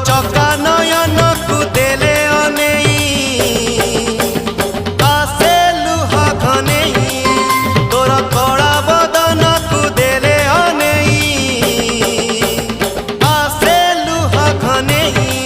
चका नयन को देले अनेई आसे लुहा घनेई तोर कड़ा बदन को देले अनेई आसे लुहा घनेई